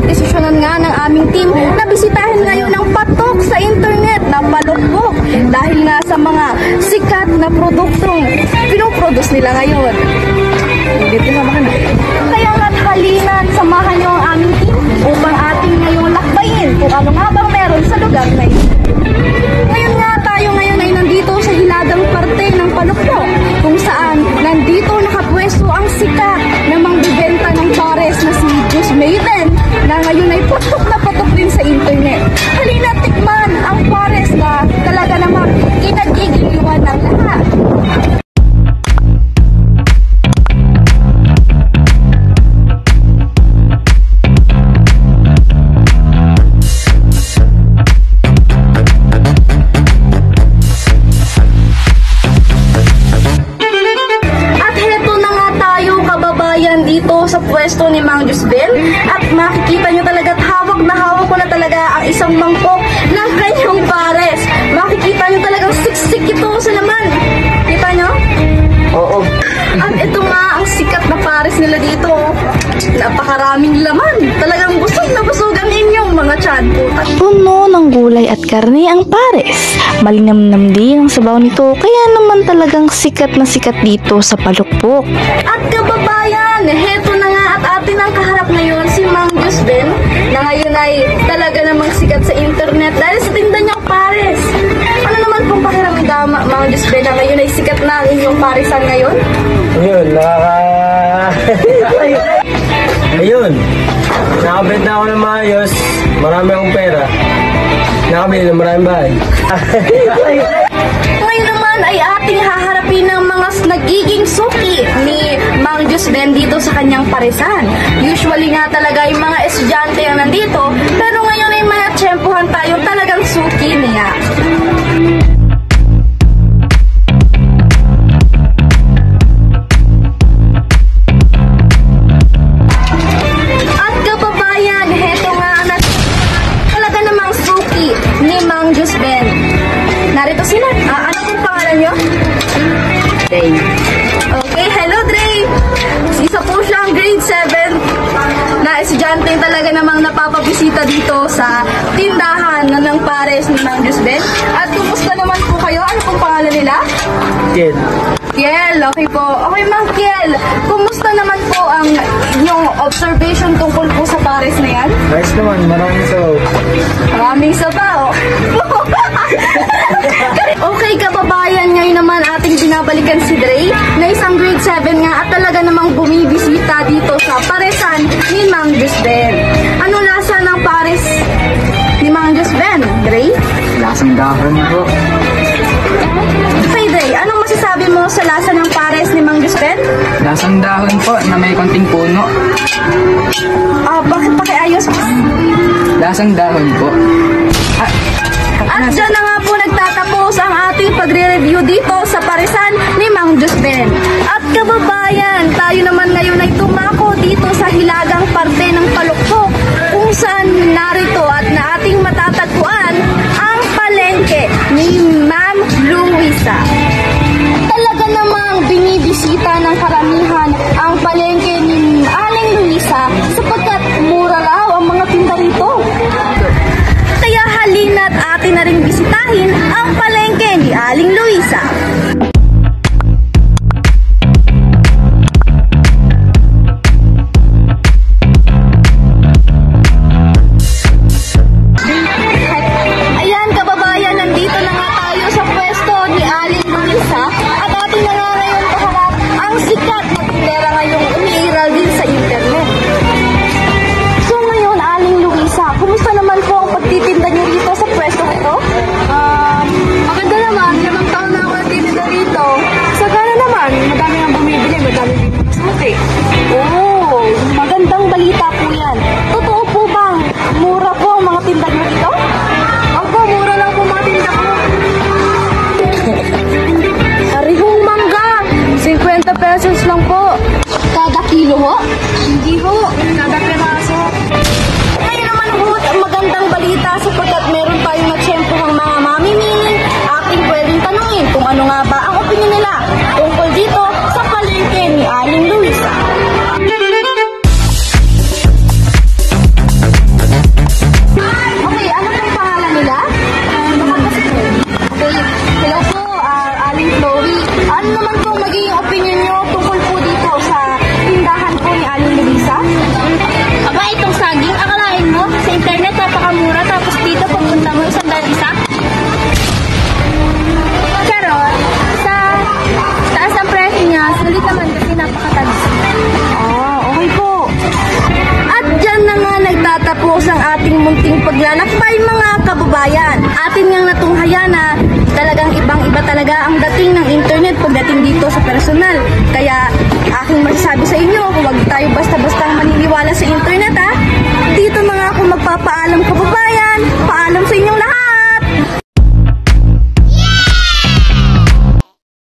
napagdesisyonan nga ng aming team na bisitahin ngayon ang patok sa internet na palukpok dahil nga sa mga sikat na produktong pinoproduce nila ngayon. Kaya nga't halina't samahan niyo ang aming team upang ating ngayong lakbayin kung ano nga bang meron sa lugar na ito. Ngayon nga tayo ngayon ay nandito sa hilagang parte ng palukpok kung saan nandito nakapwesto ang sikat na mangbibenta ng pares na si Juice Maiden na ngayon ay patok na patok din sa internet. Halina tikman ang pares na talaga namang inagigiliwan ng lahat. Dito sa pwesto ni Mang Juice Ben at makikita nyo talaga at hawak na hawak ko na talaga ang isang mangkok ng kanyang pares. Makikita nyo talagang siksik ito sa laman. Kita nyo? Oo. At ito nga ang sikat na pares nila dito. Napakaraming laman. Talagang busog na busog ang inyong mga tiyan po. Puno ng gulay at karne ang pares. Malinamnam din ang sabaw nito kaya naman talagang sikat na sikat dito sa palukpok. At kababayan, heto na nga at atin ang kaharap ngayon si Mang Juice Ben na ngayon ay talaga namang sikat sa internet dahil sa tinda niyang pares. Ano naman pong pakiramdam, Mang Juice Ben, na ngayon ay sikat na ang inyong paresan ngayon? Ayun, Ayun, nakabenta ako ng maayos, marami akong pera. Nakabili ng maraming bahay. Ngayon naman ay ating haharapin ng mga nagiging suki ni Mang Juice Ben dito sa kanyang paresan. Usually nga talaga yung mga estudyante ang nandito, pero ngayon ay may tsempuhan tayo talagang suki niya. At kababayan, heto nga talaga namang suki ni Mang Juice Ben. Narito sila. Ano pong pangalan nyo? Dre. Okay, hello Dre. Isa po siyang grade 7 na estudyante talaga namang napapabisita dito sa tindahan ng pares ni Mang Juice Ben. At kumusta naman po kayo? Ano pong pangalan nila? Kiel. Kiel, okay po. Okay, Mang Kiel, kumusta naman po ang inyong observation tungkol po sa pares na yan? Nice naman, maraming sabaw. Maraming sabaw. Okay, kababayan, ngayon naman ating binabalikan si Dre na isang grade 7 nga at talaga namang bumibisita dito sa paresan ni Mang Juice Ben. Ano lasa ng pares ni Mang Juice Ben, Dre? Lasang dahon po. Okay, Dre, anong masasabi mo sa lasa ng pares ni Mang Juice Ben? Lasang dahon po na may konting puno. Bakit pakiayos? Lasang dahon po. At dyan na nga po nagtatapos ang ating pagre-review dito sa paresan ni Mang Juice Ben. At kababayan, tayo naman ngayon ay tumako dito sa hilagang parte ng palukpok kung saan narito at na ating matatagpuan ang palengke ni Ma'am Luisa. Talaga namang binibisita ng karamihan ang palengke ni Aling Luisa sapagkat mura raw ang mga tinda rito. Kaya halina't atin na rin bisitahin ang palengke ni Aling Luisa. Ayan kababayan, nandito na nga tayo sa pwesto ni Aling Luisa at atin na nga ngayon kaharap ang sikat na tindera ngayong umiiral din sa internet. So ngayon, Aling Luisa, kumusta naman po ang pagtitinda niyo dito sa pwesto ito? Maganda naman, 5 taon na ako nagtitinda dito. Sagana naman, madami ang bumibili, madami din suki. Oh, magandang balita po yan. Totoo po bang mura po ang mga tinda niyo dito? Opo, mura lang po mga tinda ko. Arihong mangga, 50 pesos lang po. Kada kilo ho? Hindi ho, kada peraso. Ngayon naman ho, magandang balita sapagkat meron tayong natsyempohang mga mamimili. Ating pwedeng tanungin kung ano nga ba ang opinion nila tungkol dito sa palengke ni Aling Luisa. matatapos ang ating munting paglalakbay mga kababayan. Atin ngang natunghayan na talagang ibang-iba talaga ang dating ng internet pagdating dito sa personal. Kaya aking masasabi sa inyo, huwag tayo basta-bastang maniniwala sa internet ha.